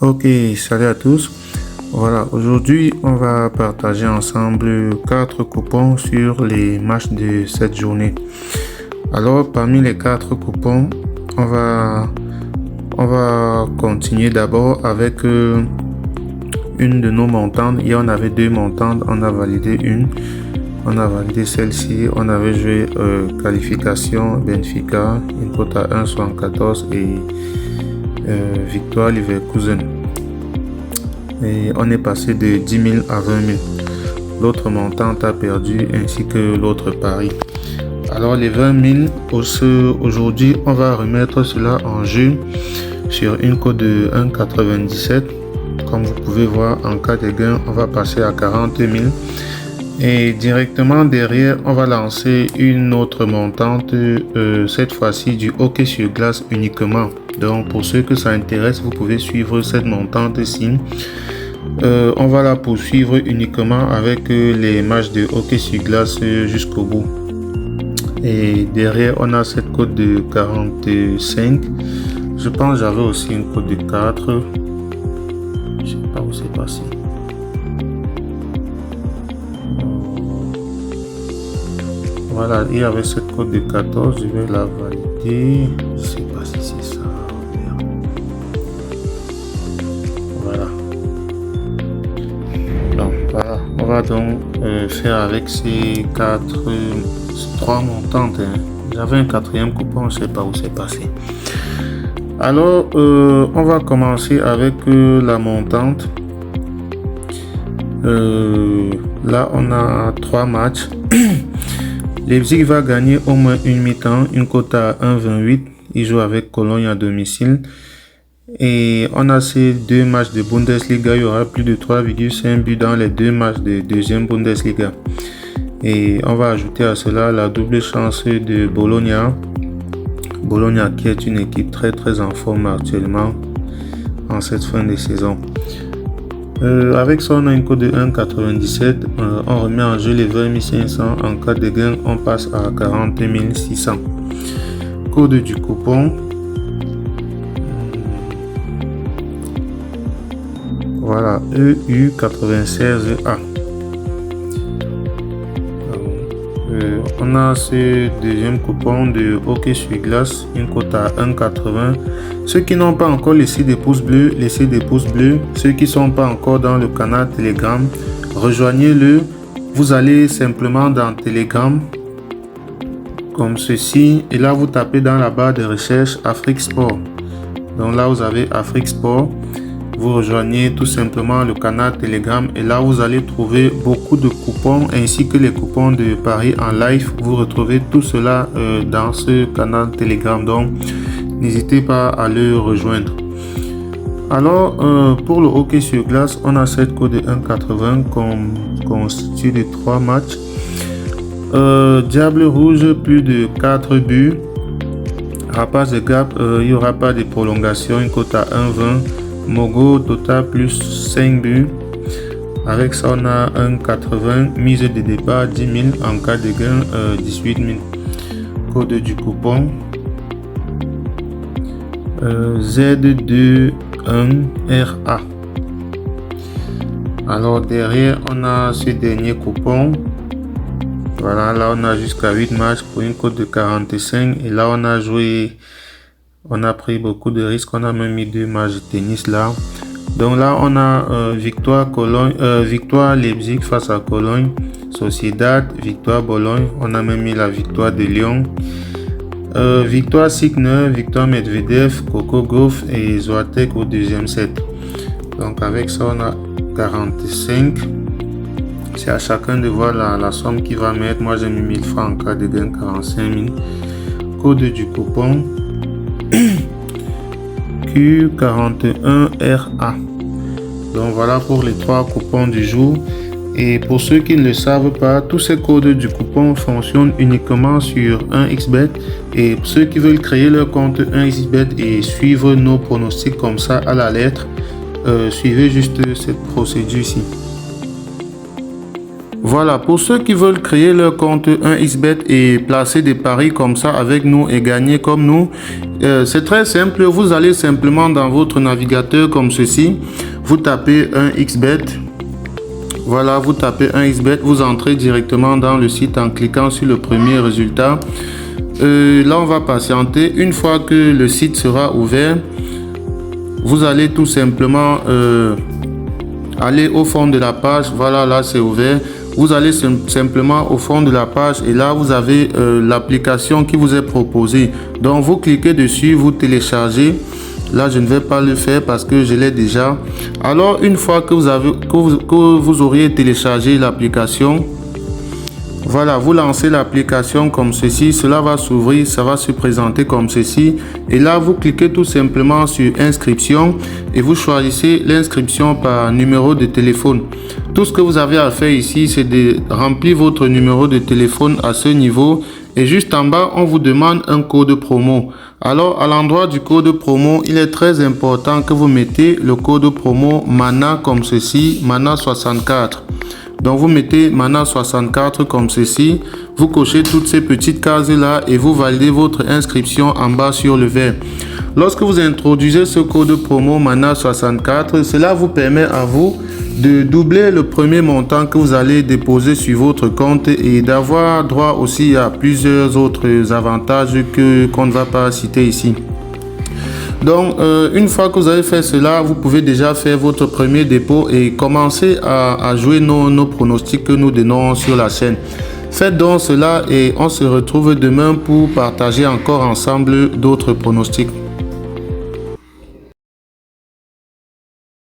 Ok, salut à tous. Voilà, aujourd'hui, on va partager ensemble 4 coupons sur les matchs de cette journée. Alors, parmi les 4 coupons, on va continuer d'abord avec une de nos montantes. Hier, on avait 2 montantes, on a validé une. On a validé celle-ci. On avait joué qualification Benfica, une cote à 1,74 et victoire Leverkusen. Et on est passé de 10 000 à 20 000. L'autre montante a perdu ainsi que l'autre pari. Alors les 20 000, aujourd'hui on va remettre cela en jeu sur une cote de 1,97. Comme vous pouvez voir, en cas de gain, on va passer à 40 000. Et directement derrière, on va lancer une autre montante, cette fois-ci du hockey sur glace uniquement. Donc pour ceux que ça intéresse, vous pouvez suivre cette montante-ci. On va la poursuivre uniquement avec les matchs de hockey sur glace jusqu'au bout. Et derrière, on a cette cote de 45. Je pense que j'avais aussi une cote de 4. Je sais pas où c'est passé. Voilà, il y avait cette cote de 14. Je vais la valider. Je sais pas si c'est ça. Voilà. Donc voilà, on va donc faire avec ces 3 montantes. J'avais un 4e coupon, je sais pas où c'est passé. Alors, on va commencer avec la montante. Là, on a 3 matchs. Leipzig va gagner au moins une mi-temps, une cote à 1,28. Il joue avec Cologne à domicile. Et on a ces 2 matchs de Bundesliga. Il y aura plus de 3,5 buts dans les 2 matchs de deuxième Bundesliga. Et on va ajouter à cela la double chance de Bologna. Bologna qui est une équipe très en forme actuellement en cette fin de saison. Avec ça, on a une cote de 1,97. On remet en jeu les 20 500. En cas de gain, on passe à 40 600. Code du coupon. Voilà, EU96A. On a ce deuxième coupon de hockey sur glace, une cote à 1,80. Ceux qui n'ont pas encore laissé des pouces bleus, laissez des pouces bleus. Ceux qui ne sont pas encore dans le canal Telegram, rejoignez-le. Vous allez simplement dans Telegram, comme ceci, et là vous tapez dans la barre de recherche Afrique Sport. Donc là vous avez Afrique Sport. Vous rejoignez tout simplement le canal Telegram et là vous allez trouver beaucoup de coupons ainsi que les coupons de paris en live. Vous retrouvez tout cela dans ce canal Telegram, donc n'hésitez pas à le rejoindre. Alors pour le hockey sur glace, on a cette cote de 1,80 constituée de 3 matchs. Diable rouge, plus de 4 buts. Rapace de Gap, il n'y aura pas de prolongation, une cote à 1,20. Mogo total plus 5 buts. Avec ça, on a 1,80. Mise de départ 10 000. En cas de gain, 18 000. Code du coupon Z21RA. Alors derrière, on a ce dernier coupon. Voilà, là on a jusqu'à 8 matchs pour une cote de 45. Et là, on a joué. On a pris beaucoup de risques, on a même mis 2 matchs de tennis là. Donc là, on a victoire Leipzig face à Cologne, Sociedad, victoire Bologne. On a même mis la victoire de Lyon. Victoire Signer, victoire Medvedev, Coco Gauff et Zoatek au deuxième set. Donc avec ça, on a 45. C'est à chacun de voir la somme qu'il va mettre. Moi, j'ai mis 1000 francs en cas de gain, 45 000. Code du coupon Q41RA. Donc voilà pour les 3 coupons du jour. Et pour ceux qui ne le savent pas, tous ces codes du coupon fonctionnent uniquement sur 1xBet. Et pour ceux qui veulent créer leur compte 1xBet et suivre nos pronostics comme ça à la lettre, suivez juste cette procédure-ci. Voilà, pour ceux qui veulent créer leur compte 1xBet et placer des paris comme ça avec nous et gagner comme nous, C'est très simple, vous allez simplement dans votre navigateur comme ceci, vous tapez un XBet. Voilà, vous tapez un XBet, vous entrez directement dans le site en cliquant sur le premier résultat. Là, on va patienter. Une fois que le site sera ouvert, vous allez tout simplement aller au fond de la page. Voilà, là c'est ouvert. Vous allez simplement au fond de la page et là vous avez l'application qui vous est proposée. Donc vous cliquez dessus, vous téléchargez. Là je ne vais pas le faire parce que je l'ai déjà. Alors une fois que vous auriez téléchargé l'application, voilà, vous lancez l'application comme ceci, cela va s'ouvrir, ça va se présenter comme ceci. Et là, vous cliquez tout simplement sur inscription et vous choisissez l'inscription par numéro de téléphone. Tout ce que vous avez à faire ici, c'est de remplir votre numéro de téléphone à ce niveau. Et juste en bas, on vous demande un code promo. Alors, à l'endroit du code promo, il est très important que vous mettez le code promo MANA comme ceci, MANA 64. Donc vous mettez MANA 64 comme ceci, vous cochez toutes ces petites cases là et vous validez votre inscription en bas sur le vert. Lorsque vous introduisez ce code promo MANA 64, cela vous permet à vous de doubler le premier montant que vous allez déposer sur votre compte et d'avoir droit aussi à plusieurs autres avantages qu'on ne va pas citer ici. Donc, une fois que vous avez fait cela, vous pouvez déjà faire votre premier dépôt et commencer à jouer nos pronostics que nous donnons sur la chaîne. Faites donc cela et on se retrouve demain pour partager encore ensemble d'autres pronostics.